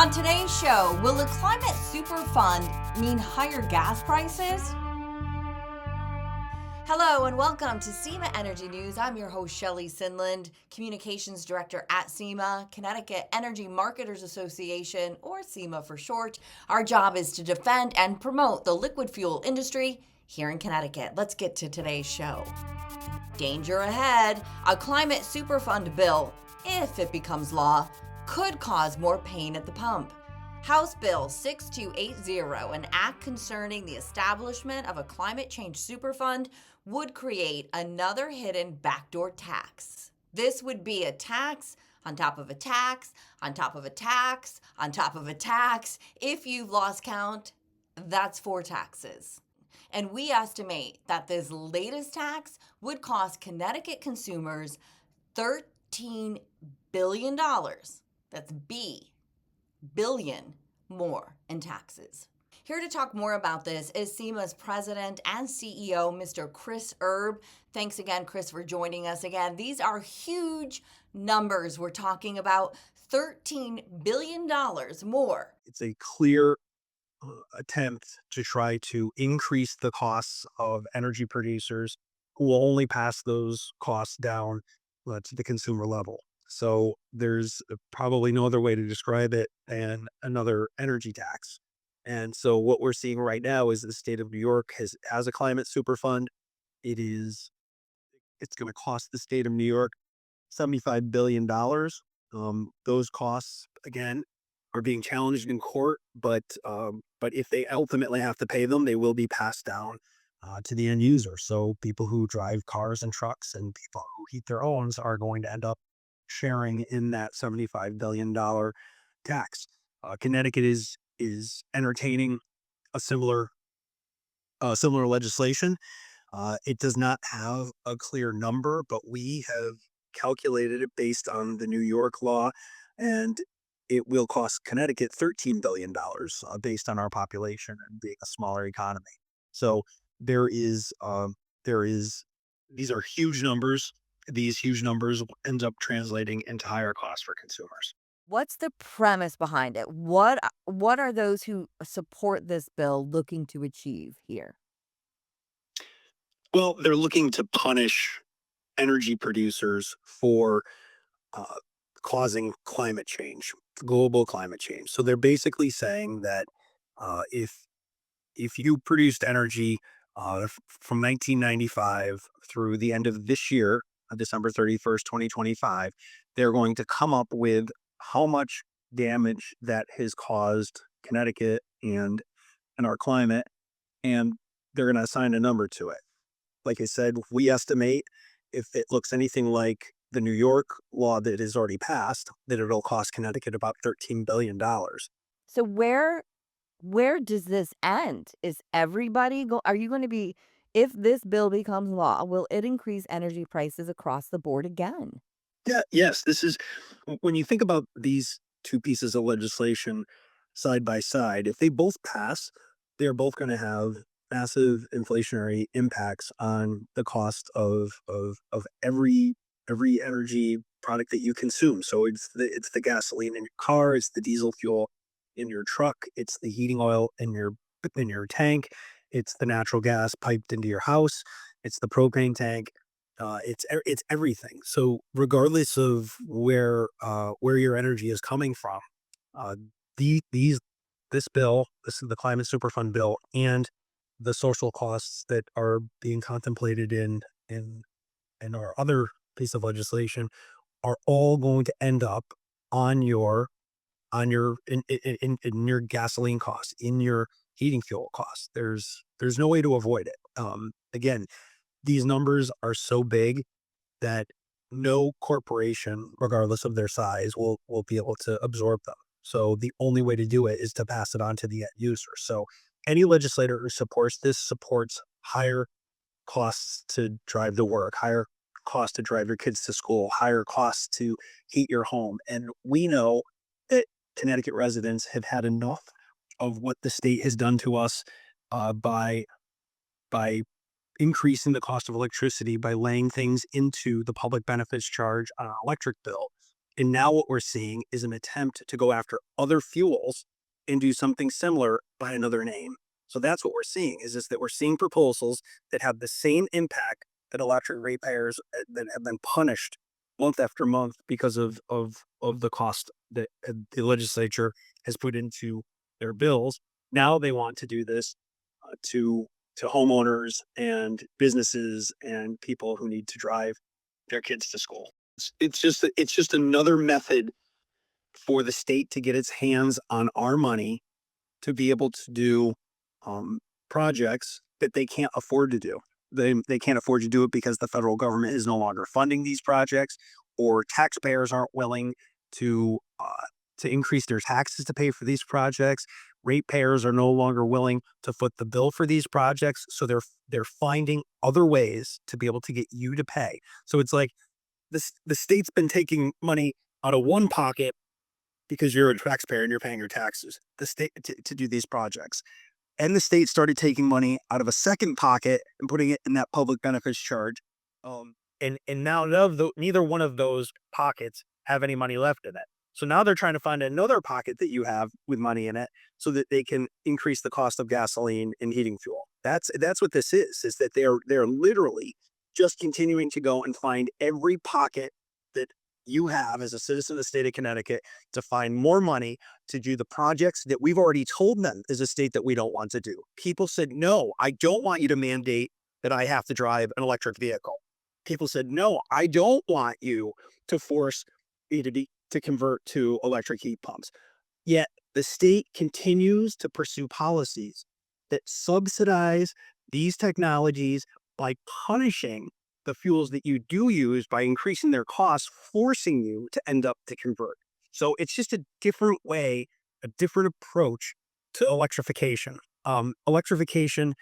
On today's show, will the Climate Superfund mean higher gas prices? Hello and welcome to CEMA Energy News. I'm your host, Shelly Sindland, Communications Director at CEMA, Connecticut Energy Marketers Association, or CEMA for short. Our job is to defend and promote the liquid fuel industry here in Connecticut. Let's get to today's show. Danger ahead. A Climate Superfund bill, if it becomes law, could cause more pain at the pump. House Bill 6280, an act concerning the establishment of a Climate Change Superfund, would create another hidden backdoor tax. This would be a tax on top of a tax, on top of a tax, on top of a tax. If you've lost count, that's 4 taxes. And we estimate that this latest tax would cost Connecticut consumers $13 billion. That's billion more in taxes. Here to talk more about this is CEMA's president and CEO, Mr. Chris Erb. Thanks again, Chris, for joining us again. These are huge numbers. We're talking about $13 billion more. It's a clear attempt to try to increase the costs of energy producers who will only pass those costs down to the consumer level. So there's probably no other way to describe it than another energy tax. And so what we're seeing right now is the state of New York has a climate superfund. It's going to cost the state of New York $75 billion. Those costs, again, are being challenged in court, but if they ultimately have to pay them, they will be passed down to the end user. So people who drive cars and trucks and people who heat their homes are going to end up sharing in that $75 billion tax. Connecticut is entertaining a similar legislation. It does not have a clear number, but we have calculated it based on the New York law, and it will cost Connecticut $13 billion based on our population and being a smaller economy. So these are huge numbers. These huge numbers end up translating into higher costs for consumers. What's the premise behind it? What are those who support this bill looking to achieve here? Well, they're looking to punish energy producers for causing climate change, global climate change. So they're basically saying that if you produced energy from 1995 through the end of this year, December 31st, 2025, they're going to come up with how much damage that has caused Connecticut and our climate, and they're going to assign a number to it. Like I said, we estimate if it looks anything like the New York law that is already passed, that it'll cost Connecticut about $13 billion. So where does this end? Is everybody are you going to be, if this bill becomes law, will it increase energy prices across the board again? Yes, this is when you think about these two pieces of legislation side by side, if they both pass, they're both going to have massive inflationary impacts on the cost of every energy product that you consume. So it's the gasoline in your car, it's the diesel fuel in your truck, it's the heating oil in your tank, it's the natural gas piped into your house, it's the propane tank. It's everything. So regardless of where your energy is coming from, this bill, this is the Climate Superfund bill, and the social costs that are being contemplated in our other piece of legislation are all going to end up on your in your gasoline costs, in your heating fuel costs. There's no way to avoid it. Again, these numbers are so big that no corporation, regardless of their size, will be able to absorb them. So the only way to do it is to pass it on to the end user. So any legislator who supports this supports higher costs to drive to work, higher costs to drive your kids to school, higher costs to heat your home. And we know that Connecticut residents have had enough of what the state has done to us by increasing the cost of electricity, by laying things into the public benefits charge on an electric bill. And now what we're seeing is an attempt to go after other fuels and do something similar by another name. So that's what we're seeing, is just that we're seeing proposals that have the same impact that electric ratepayers that have been punished month after month because of the cost that the legislature has put into their bills. Now they want to do this to homeowners and businesses and people who need to drive their kids to school. It's just another method for the state to get its hands on our money to be able to do um, projects that they can't afford to do. They can't afford to do it because the federal government is no longer funding these projects, or taxpayers aren't willing to increase their taxes to pay for these projects. Ratepayers are no longer willing to foot the bill for these projects, so they're finding other ways to be able to get you to pay. So it's like the state's been taking money out of one pocket because you're a taxpayer and you're paying your taxes, the state to do these projects. And the state started taking money out of a second pocket and putting it in that public benefits charge. And now neither one of those pockets have any money left in it. So now they're trying to find another pocket that you have with money in it so that they can increase the cost of gasoline and heating fuel. That's what this is that they're literally just continuing to go and find every pocket that you have as a citizen of the state of Connecticut to find more money to do the projects that we've already told them as a state that we don't want to do. People said, no, I don't want you to mandate that I have to drive an electric vehicle. People said, no, I don't want you to force me to convert to electric heat pumps. Yet the state continues to pursue policies that subsidize these technologies by punishing the fuels that you do use by increasing their costs, forcing you to end up to convert. So it's just a different way, a different approach to electrification. Electrification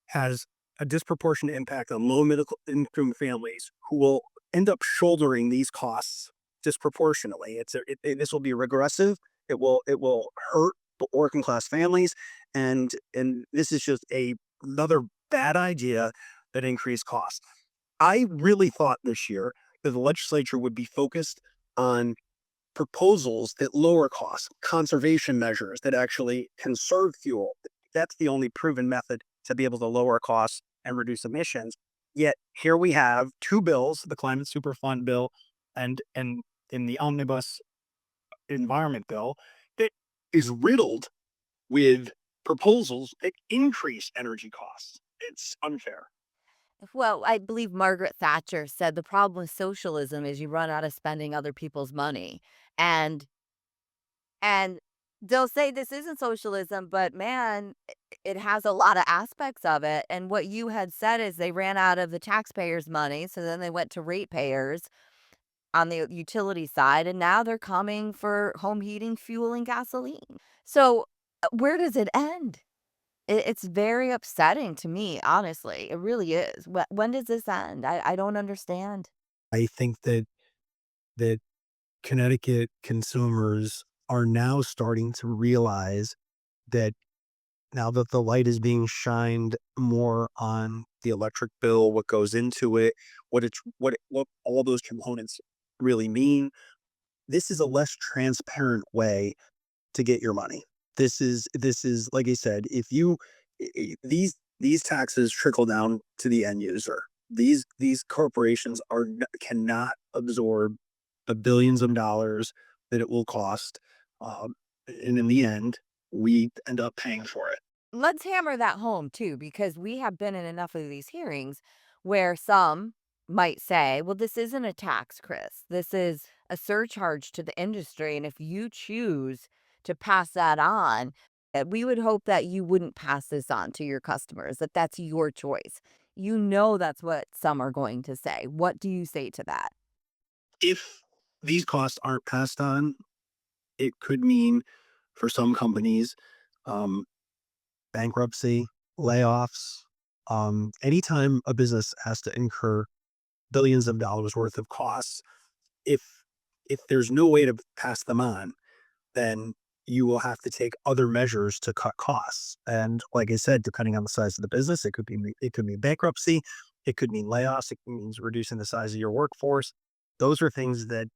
has a disproportionate impact on low middle income families who will end up shouldering these costs disproportionately. This will be regressive. It will hurt the working class families, and this is just another bad idea that increased costs. I really thought this year that the legislature would be focused on proposals that lower costs, conservation measures that actually conserve fuel. That's the only proven method to be able to lower costs and reduce emissions. Yet here we have two bills, the Climate Superfund bill and in the Omnibus Environment bill, that is riddled with proposals that increase energy costs. It's unfair. Well, I believe Margaret Thatcher said the problem with socialism is you run out of spending other people's money. And and they'll say this isn't socialism, but man, it has a lot of aspects of it. And what you had said is they ran out of the taxpayers' money, so then they went to ratepayers on the utility side, and now they're coming for home heating, fuel, and gasoline. So, where does it end? It's very upsetting to me, honestly. It really is. When does this end? I don't understand. I think that Connecticut consumers are now starting to realize that now that the light is being shined more on the electric bill, what goes into it, what all those components really mean, this is a less transparent way to get your money. This is like I said, if you these taxes trickle down to the end user. These corporations cannot absorb the billions of dollars that it will cost, and in the end, we end up paying for it. Let's hammer that home too, because we have been in enough of these hearings where some might say, well, this isn't a tax, Chris. This is a surcharge to the industry. And if you choose to pass that on, we would hope that you wouldn't pass this on to your customers, that that's your choice. You know, that's what some are going to say. What do you say to that? If these costs aren't passed on, it could mean for some companies, um, bankruptcy, layoffs. Anytime a business has to incur billions of dollars worth of costs, if there's no way to pass them on, then you will have to take other measures to cut costs. And like I said, depending on the size of the business, it could mean bankruptcy, it could mean layoffs, it means reducing the size of your workforce. Those are things that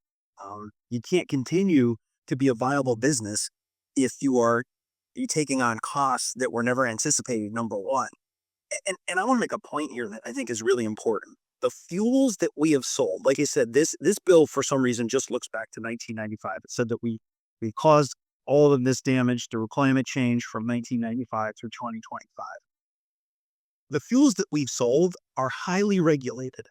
You can't continue to be a viable business if you taking on costs that were never anticipated, number one. And I want to make a point here that I think is really important. The fuels that we have sold, like I said, this bill for some reason just looks back to 1995. It said that we caused all of this damage through climate change from 1995 through 2025. The fuels that we've sold are highly regulated.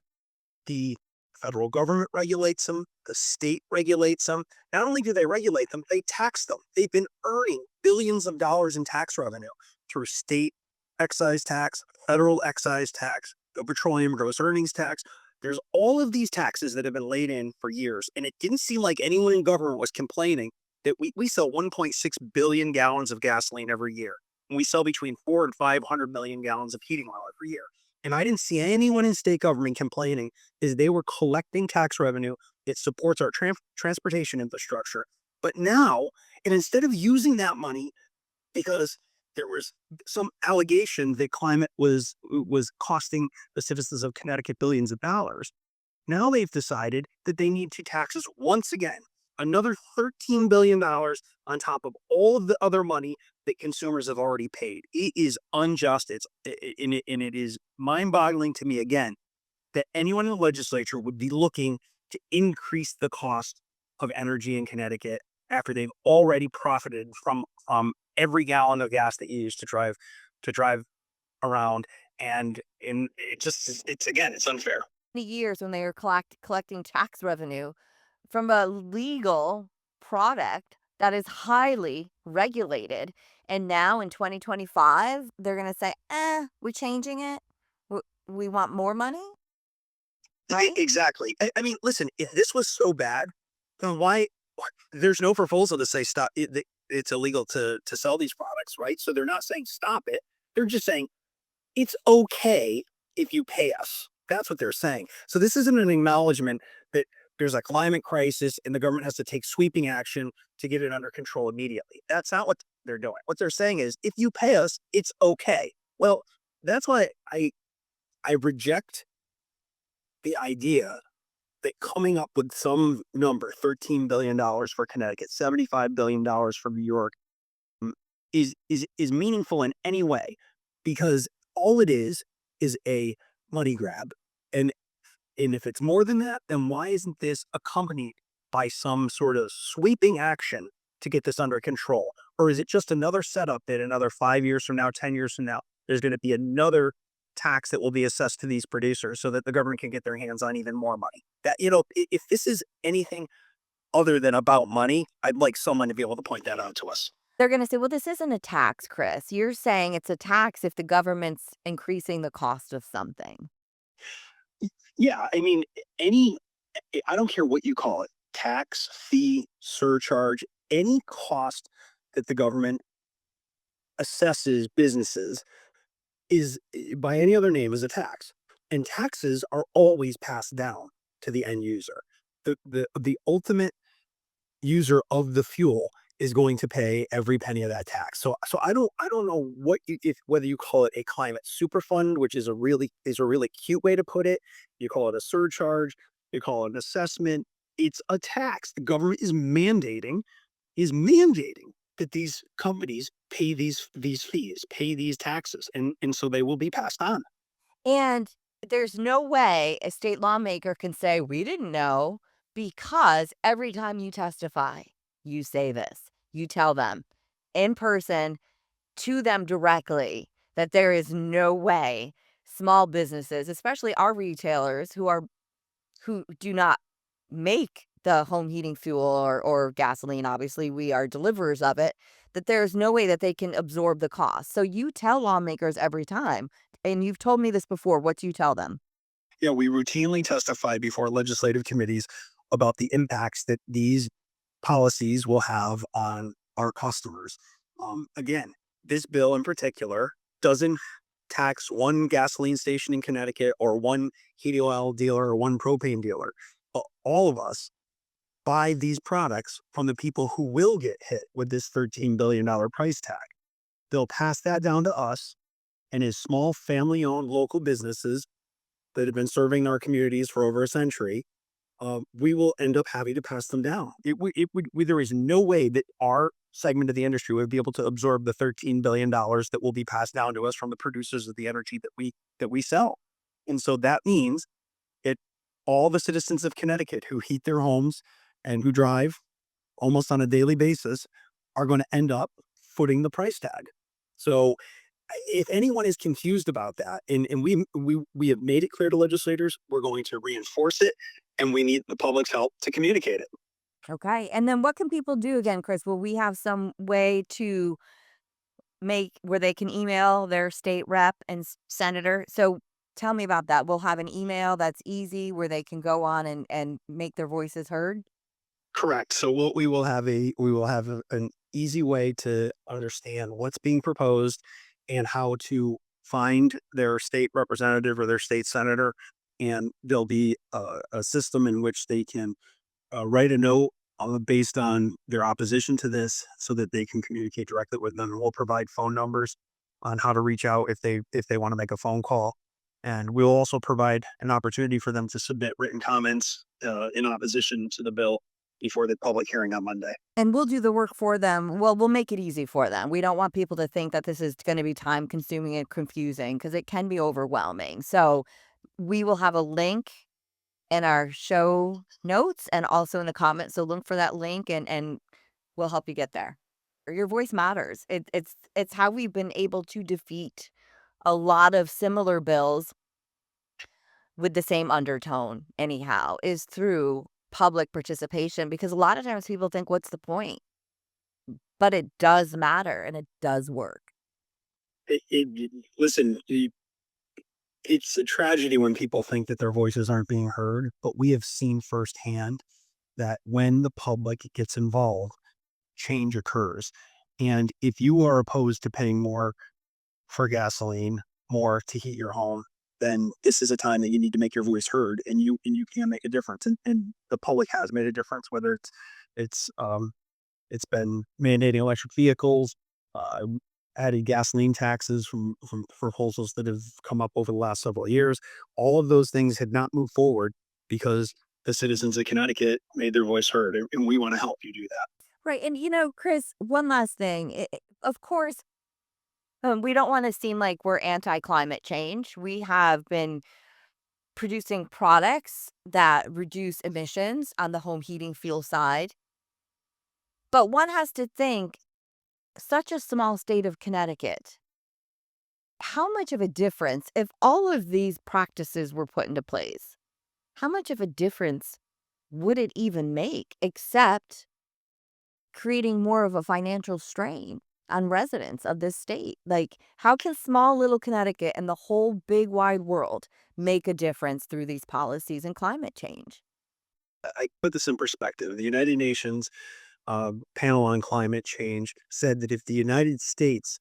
The federal government regulates them, the state regulates them. Not only do they regulate them, they tax them. They've been earning billions of dollars in tax revenue through state excise tax, federal excise tax, the petroleum gross earnings tax. There's all of these taxes that have been laid in for years, and it didn't seem like anyone in government was complaining that we sell 1.6 billion gallons of gasoline every year. And we sell between 4 and 500 million gallons of heating oil every year. And I didn't see anyone in state government complaining is they were collecting tax revenue. It supports our transportation infrastructure. But now, and instead of using that money because there was some allegation that climate was costing the citizens of Connecticut billions of dollars, now they've decided that they need to tax us once again, another $13 billion on top of all of the other money that consumers have already paid. It is unjust. And it is mind-boggling to me, again, that anyone in the legislature would be looking to increase the cost of energy in Connecticut after they've already profited from every gallon of gas that you use to drive around. And it's unfair. Years when they were collecting tax revenue from a legal product that is highly regulated. And now in 2025, they're going to say, we're changing it. We want more money. Right? Exactly. I mean, listen, if this was so bad, then why there's no proposal to say stop it's illegal to sell these products, right? So they're not saying stop it. They're just saying it's okay if you pay us. That's what they're saying. So this isn't an acknowledgement that there's a climate crisis and the government has to take sweeping action to get it under control immediately. That's not what they're doing. What they're saying is if you pay us, it's okay. Well, that's why I reject the idea that coming up with some number, $13 billion for Connecticut, $75 billion for New York, is meaningful in any way, because all it is a money grab. And if it's more than that, then why isn't this accompanied by some sort of sweeping action to get this under control? Or is it just another setup that another 5 years from now, 10 years from now, there's going to be another tax that will be assessed to these producers so that the government can get their hands on even more money? That, if this is anything other than about money, I'd like someone to be able to point that out to us. They're going to say, well, this isn't a tax, Chris. You're saying it's a tax if the government's increasing the cost of something. Yeah, I mean, I don't care what you call it, tax, fee, surcharge, any cost that the government assesses businesses is, by any other name, is a tax. And taxes are always passed down to the end user. The ultimate user of the fuel is going to pay every penny of that tax. So I don't know whether you call it a climate superfund, which is a really cute way to put it. You call it a surcharge, you call it an assessment. It's a tax. The government is mandating that these companies pay these fees, pay these taxes, and so they will be passed on. And there's no way a state lawmaker can say, we didn't know, because every time you testify, you say this. You tell them in person to them directly that there is no way small businesses, especially our retailers who do not make the home heating fuel or gasoline, obviously we are deliverers of it, that there's no way that they can absorb the cost. So you tell lawmakers every time, and you've told me this before. What do you tell them? Yeah, we routinely testify before legislative committees about the impacts that these policies will have on our customers. Again, this bill in particular doesn't tax one gasoline station in Connecticut or one heating oil dealer or one propane dealer. All of us buy these products from the people who will get hit with this $13 billion price tag. They'll pass that down to us and as small family-owned local businesses that have been serving our communities for over a century we will end up having to pass them down. There is no way that our segment of the industry would be able to absorb the $13 billion that will be passed down to us from the producers of the energy that we sell. And so that means it all the citizens of Connecticut who heat their homes and who drive almost on a daily basis are going to end up footing the price tag. So if anyone is confused about that, and we have made it clear to legislators, we're going to reinforce it, and we need the public's help to communicate it. Okay. And then what can people do again, Chris? Will we have some way to make where they can email their state rep and senator? So tell me about that. We'll have an email that's easy where they can go on and make their voices heard. Correct. So we will have an easy way to understand what's being proposed and how to find their state representative or their state senator, and there'll be a system in which they can write a note based on their opposition to this, so that they can communicate directly with them. And we'll provide phone numbers on how to reach out if they want to make a phone call, and we'll also provide an opportunity for them to submit written comments in opposition to the bill before the public hearing on Monday. And we'll do the work for them. Well, we'll make it easy for them. We don't want people to think that this is going to be time consuming and confusing because it can be overwhelming. So we will have a link in our show notes and also in the comments. So look for that link and we'll help you get there. Your voice matters. It's how we've been able to defeat a lot of similar bills with the same undertone anyhow, is through public participation, because a lot of times people think, what's the point? But it does matter and it does work. Listen, it's a tragedy when people think that their voices aren't being heard, but we have seen firsthand that when the public gets involved, change occurs. And if you are opposed to paying more for gasoline, more to heat your home, then this is a time that you need to make your voice heard, and you can make a difference. And the public has made a difference, whether it's been mandating electric vehicles, uh, added gasoline taxes from proposals that have come up over the last several years. All of those things had not moved forward because the citizens of Connecticut made their voice heard, and we want to help you do that. Right. And, Chris, one last thing. Of course, we don't want to seem like we're anti climate change. We have been producing products that reduce emissions on the home heating fuel side. But one has to think, such a small state of Connecticut, how much of a difference, if all of these practices were put into place, how much of a difference would it even make, except creating more of a financial strain on residents of this state? Like, how can small little Connecticut and the whole big wide world make a difference through these policies and climate change? I put this in perspective. The United Nations panel on climate change said that if the United States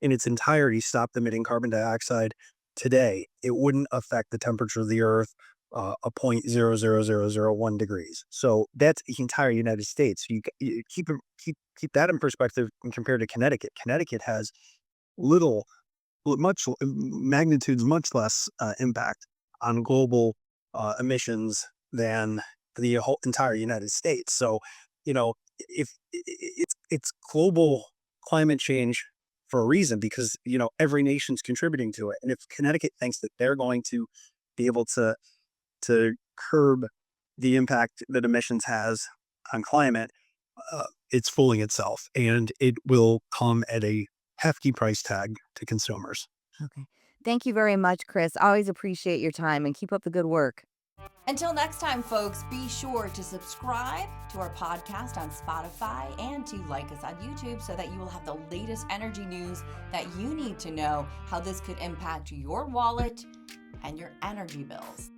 in its entirety stopped emitting carbon dioxide today, it wouldn't affect the temperature of the earth a 0.00001 degrees. So that's the entire United States. You keep that in perspective and compared to Connecticut. Connecticut has little, much magnitudes, much less impact on global emissions than the whole entire United States. So, if it's global climate change for a reason, because every nation's contributing to it, and if Connecticut thinks that they're going to be able to curb the impact that emissions has on climate, it's fooling itself, and it will come at a hefty price tag to consumers. Okay. Thank you very much, Chris. Always appreciate your time and keep up the good work. Until next time, folks, be sure to subscribe to our podcast on Spotify and to like us on YouTube so that you will have the latest energy news that you need to know how this could impact your wallet and your energy bills.